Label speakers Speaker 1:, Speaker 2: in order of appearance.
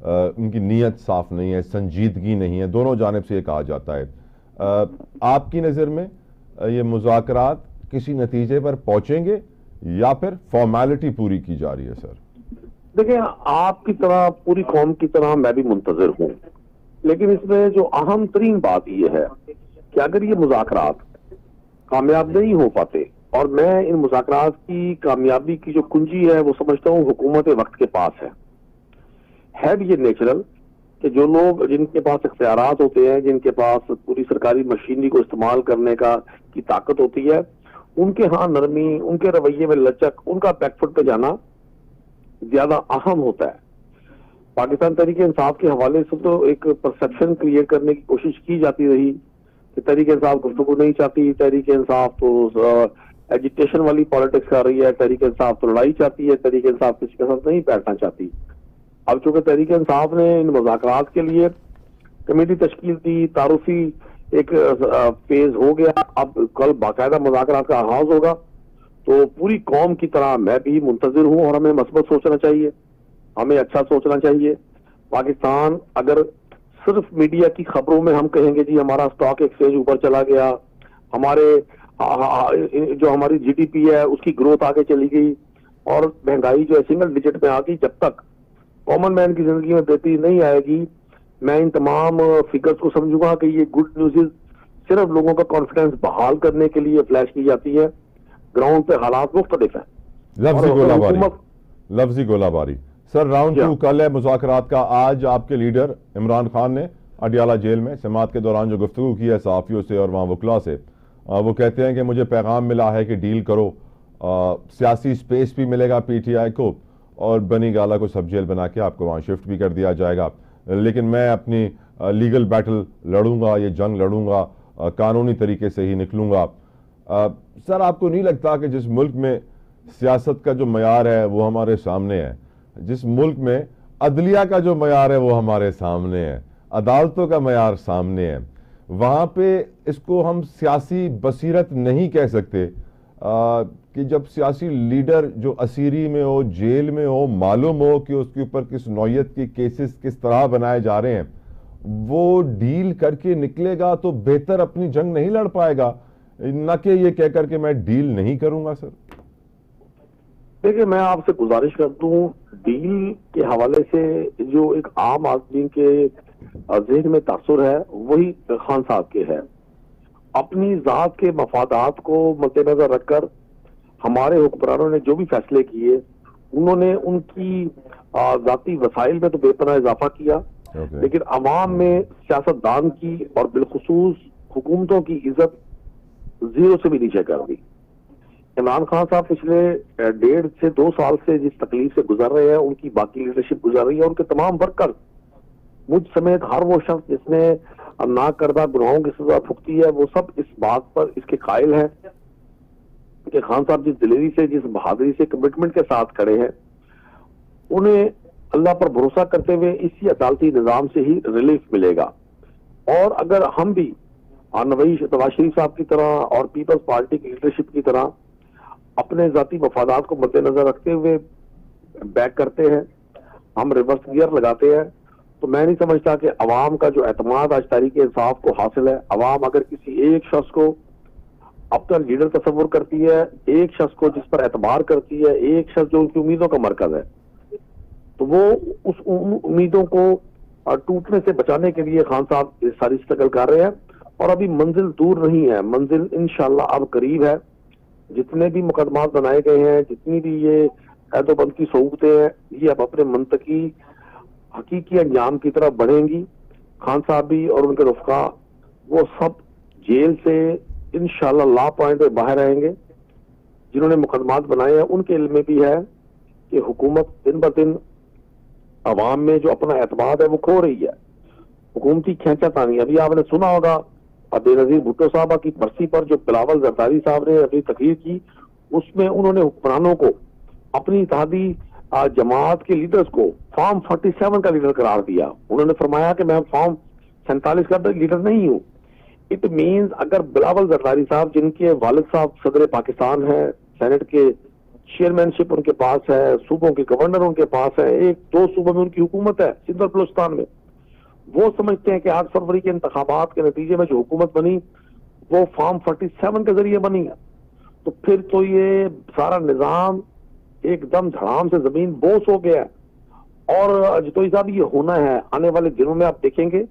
Speaker 1: ان کی نیت صاف نہیں ہے, سنجیدگی نہیں ہے, دونوں جانب سے یہ کہا جاتا ہے. آپ کی نظر میں یہ مذاکرات کسی نتیجے پر پہنچیں گے یا پھر فارمیلٹی پوری کی جا رہی ہے سر؟
Speaker 2: دیکھیں, آپ کی طرح پوری قوم کی طرح میں بھی منتظر ہوں, لیکن اس میں جو اہم ترین بات یہ ہے کہ اگر یہ مذاکرات کامیاب نہیں ہو پاتے, اور میں ان مذاکرات کی کامیابی کی جو کنجی ہے وہ سمجھتا ہوں حکومت وقت کے پاس ہے بھی یہ نیچرل کہ جو لوگ جن کے پاس اختیارات ہوتے ہیں, جن کے پاس پوری سرکاری مشینری کو استعمال کرنے کی طاقت ہوتی ہے, ان کے ہاں نرمی, ان کے رویے میں لچک, ان کا بیک فٹ پہ جانا زیادہ اہم ہوتا ہے. پاکستان تحریک انصاف کے حوالے سے تو ایک پرسپشن کریٹ کرنے کی کوشش کی جاتی رہی کہ تحریک انصاف گفتگو نہیں چاہتی, تحریک انصاف تو ایجیٹیشن والی پالیٹکس کر رہی ہے, تحریک انصاف تو لڑائی چاہتی ہے, تحریک انصاف کسی کے ساتھ نہیں بیٹھنا چاہتی. اب چونکہ تحریک انصاف نے ان مذاکرات کے لیے کمیٹی تشکیل دی, تعارفی ایک فیز ہو گیا, اب کل باقاعدہ مذاکرات کا آغاز ہوگا, تو پوری قوم کی طرح میں بھی منتظر ہوں, اور ہمیں مثبت سوچنا چاہیے, ہمیں اچھا سوچنا چاہیے. پاکستان اگر صرف میڈیا کی خبروں میں ہم کہیں گے جی ہمارا سٹاک ایکسچینج اوپر چلا گیا, ہمارے جو ہماری جی ڈی پی ہے اس کی گروتھ آگے چلی گئی, اور مہنگائی جو ہے سنگل ڈیجٹ میں آ گئی, جب تک کامن مین کی زندگی میں بہتری نہیں آئے گی, میں ان تمام فگرز کو سمجھوں گا کہ یہ گڈ نیوز صرف لوگوں کا کانفیڈنس بحال کرنے کے لیے فلیش کی جاتی ہے. گراؤنڈ پہ حالات مختلف ہیں.
Speaker 1: لفظی گولہ باری. سر راؤنڈ 2 کل ہے مذاکرات کا. آج آپ کے لیڈر عمران خان نے اڈیالہ جیل میں سماعت کے دوران جو گفتگو کی ہے صحافیوں سے اور وہاں وکلا سے, وہ کہتے ہیں کہ مجھے پیغام ملا ہے کہ ڈیل کرو, سیاسی سپیس بھی ملے گا پی ٹی آئی کو, اور بنی گالہ کو سب جیل بنا کے آپ کو وہاں شفٹ بھی کر دیا جائے گا, لیکن میں اپنی لیگل بیٹل لڑوں گا, یہ جنگ لڑوں گا, قانونی طریقے سے ہی نکلوں گا. سر آپ کو نہیں لگتا کہ جس ملک میں سیاست کا جو معیار ہے وہ ہمارے سامنے ہے, جس ملک میں عدلیہ کا جو معیار ہے وہ ہمارے سامنے ہے, عدالتوں کا معیار سامنے ہے, وہاں پہ اس کو ہم سیاسی بصیرت نہیں کہہ سکتے کہ جب سیاسی لیڈر جو اسیری میں ہو, جیل میں ہو, معلوم ہو کہ اس کے اوپر کس نوعیت کی کیسز کس طرح بنائے جا رہے ہیں, وہ ڈیل کر کے نکلے گا تو بہتر اپنی جنگ نہیں لڑ پائے گا, نہ کہ یہ کہہ کر کے میں ڈیل نہیں کروں گا. سر
Speaker 2: دیکھیں, میں آپ سے گزارش کرتا ہوں, ڈیل کے حوالے سے جو ایک عام آدمی کے ذہن میں تاثر ہے وہی خان صاحب کے ہے. اپنی ذات کے مفادات کو مد نظر رکھ کر ہمارے حکمرانوں نے جو بھی فیصلے کیے, انہوں نے ان کی ذاتی وسائل میں تو بے پناہ اضافہ کیا, لیکن عوام میں سیاستدان کی اور بالخصوص حکومتوں کی عزت زیرو سے بھی نیچے کر دی. عمران خان صاحب پچھلے 1.5 سے 2 سال سے جس تکلیف سے گزر رہے ہیں, ان کی باقی لیڈرشپ گزر رہی ہے, ان کے تمام ورکر مجھ سمیت ہر وہ شخص جس نے نہ کردہ گناہوں کی سزا بھگتی ہے, وہ سب اس بات پر اس کے قائل ہیں کہ خان صاحب جس دلیری سے, جس بہادری سے, کمٹمنٹ کے ساتھ کھڑے ہیں, انہیں اللہ پر بھروسہ کرتے ہوئے اسی عدالتی نظام سے ہی ریلیف ملے گا. اور اگر ہم بھی نواز شریف صاحب کی طرح اور پیپلز پارٹی کی لیڈرشپ کی طرح اپنے ذاتی مفادات کو مد نظر رکھتے ہوئے بیک کرتے ہیں, ہم ریورس گیئر لگاتے ہیں, تو میں نہیں سمجھتا کہ عوام کا جو اعتماد آج تحریک انصاف کو حاصل ہے, عوام اگر کسی ایک شخص کو اپنا لیڈر تصور کرتی ہے, ایک شخص کو جس پر اعتبار کرتی ہے, ایک شخص جو ان کی امیدوں کا مرکز ہے, تو وہ اس امیدوں کو ٹوٹنے سے بچانے کے لیے خان صاحب ساری اسٹرگل کر رہے ہیں. اور ابھی منزل دور نہیں ہے, منزل انشاءاللہ اب قریب ہے. جتنے بھی مقدمات بنائے گئے ہیں, جتنی بھی یہ قید و بند کی صعوبتیں ہیں, یہ اب اپنے منطقی حقیقی انجام کی طرف بڑھیں گی. خان صاحب بھی اور ان کے رفقا وہ سب جیل سے انشاءاللہ لا پوائنٹ باہر آئیں گے. جنہوں نے مقدمات بنائے ہیں ان کے علم میں بھی ہے کہ حکومت دن بدن عوام میں جو اپنا اعتماد ہے وہ کھو رہی ہے. حکومتی کھینچا تانی, ابھی آپ نے سنا ہوگا بے نظیر بھٹو صاحبہ کی برسی پر جو بلاول زرداری صاحب نے اپنی تقریر کی, اس میں انہوں نے حکمرانوں کو, اپنی اتحادی جماعت کے لیڈرز کو فارم 47 کا لیڈر قرار دیا. انہوں نے فرمایا کہ میں فارم 47 کا لیڈر نہیں ہوں. اٹ مینز اگر بلاول زرداری صاحب, جن کے والد صاحب صدر پاکستان ہیں, سینٹ کے چیئرمین شپ ان کے پاس ہے, صوبوں کے گورنر ان کے پاس ہے, 1-2 صوبوں میں ان کی حکومت ہے, سندھ اور بلوچستان میں. وہ سمجھتے ہیں کہ 8 فروری کے انتخابات کے نتیجے میں جو حکومت بنی وہ فارم 47 کے ذریعے بنی ہے, تو پھر تو یہ سارا نظام ایک دم دھڑام سے زمین بوس ہو گیا ہے. اور جتوئی صاحب یہ ہونا ہے, آنے والے دنوں میں آپ دیکھیں گے